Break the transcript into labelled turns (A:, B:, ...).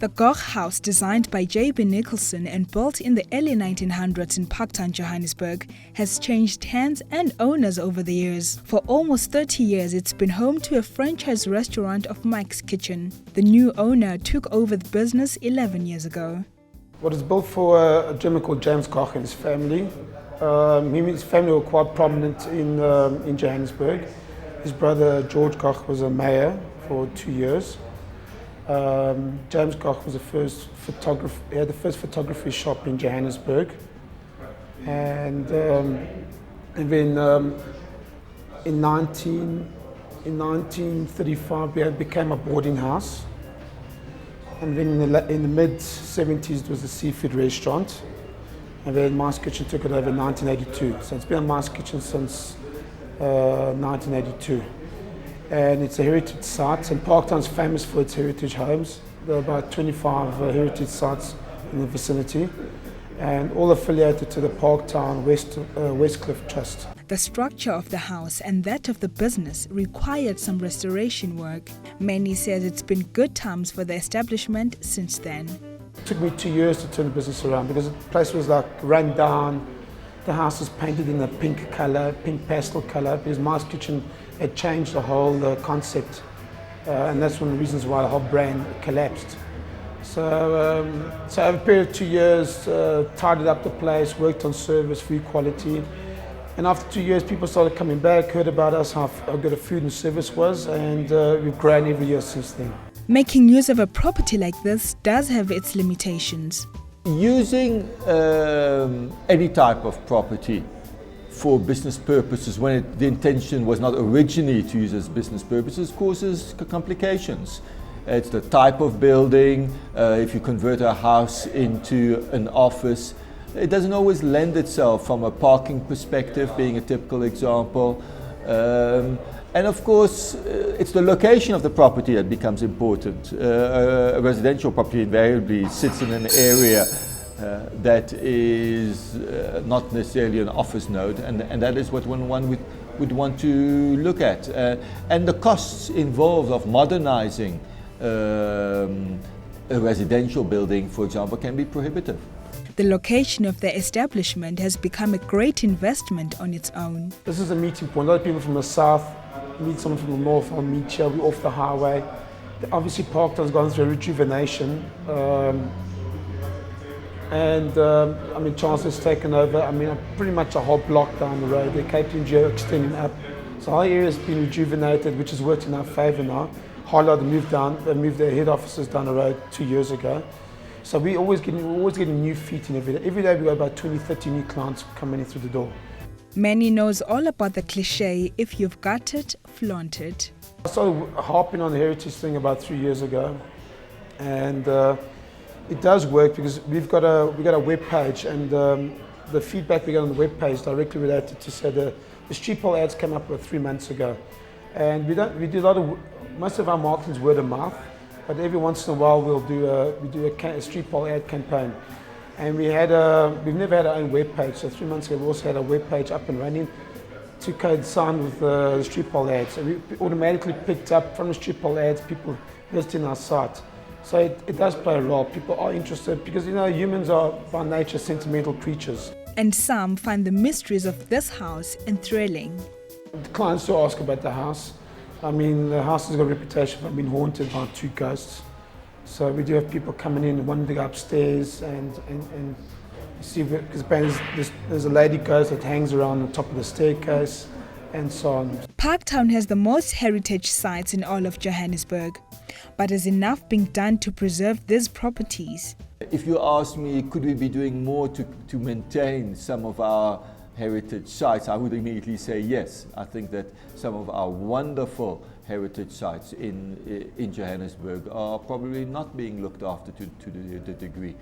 A: The Gogh House, designed by J.B. Nicholson and built in the early 1900s in Parktown, Johannesburg, has changed hands and owners over the years. For almost 30 years, it's been home to a franchise restaurant of Mike's Kitchen. The new owner took over the business 11 years ago.
B: Well, it's built for a gentleman called James Gogh and his family. Him and his family were quite prominent in Johannesburg. His brother George Gogh was a mayor for 2 years. James Gogh was the first photographer. He had the first photography shop in Johannesburg, and then in 1935 it became a boarding house, and then in the mid 70s it was a seafood restaurant, and then Mike's Kitchen took it over in 1982. So it's been a Mike's Kitchen since 1982. And it's a heritage site, and Parktown's famous for its heritage homes. There are about 25 heritage sites in the vicinity, and all affiliated to the Parktown Westcliff Trust.
A: The structure of the house and that of the business required some restoration work. Manny says it's been good times for the establishment since then.
B: It took me 2 years to turn the business around because the place was like run down. The house was painted in a pink color, pink pastel color, because Mike's Kitchen had changed the whole concept, and that's one of the reasons why the whole brand collapsed. So over a period of 2 years, tidied up the place, worked on service, food quality, and after 2 years, people started coming back, heard about us, how good the food and service was, and we've grown every year since then.
A: Making use of a property like this does have its limitations.
C: Using any type of property for business purposes when the intention was not originally to use as business purposes causes complications. It's the type of building. If you convert a house into an office, it doesn't always lend itself from a parking perspective, being a typical example. And of course, it's the location of the property that becomes important. A residential property invariably sits in an area that is not necessarily an office node, and that is what one would want to look at. And the costs involved of modernizing a residential building, for example, can be prohibitive.
A: The location of the establishment has become a great investment on its own.
B: This is a meeting point. A lot of people from the south meet someone from the north, I'll meet here, we're off the highway. Obviously Parktown's gone through a rejuvenation, I mean, Chancellor's taken over. I mean, pretty much a whole block down the road. The Cape Town Geo extending up. So our area's been rejuvenated, which has worked in our favour now. Harlow they moved their head offices down the road 2 years ago. So we're always getting new feet in every day. Every day we got about 20, 30 new clients coming in through the door.
A: Manny knows all about the cliche, if you've got it, flaunt it.
B: I started harping on the heritage thing about 3 years ago, and it does work because we got a web page, and the feedback we got on the web page directly related to say the street pole ads came up 3 months ago, and most of our marketing is word of mouth, but every once in a while we do a street pole ad campaign. And we've never had our own web page, so 3 months ago we also had a web page up and running to coincide with the street pole ads. So we automatically picked up from the street pole ads people visiting our site. So it does play a role. People are interested because, you know, humans are by nature sentimental creatures.
A: And some find the mysteries of this house enthralling.
B: The clients do ask about the house. I mean, the house has got a reputation for being haunted by 2 ghosts. So we do have people coming in, wanting to go upstairs and see, because there's a lady ghost that hangs around the top of the staircase and so on.
A: Parktown has the most heritage sites in all of Johannesburg, but is enough being done to preserve these properties?
C: If you ask me, could we be doing more to maintain some of our heritage sites, I would immediately say yes. I think that some of our wonderful heritage sites in Johannesburg are probably not being looked after to the degree.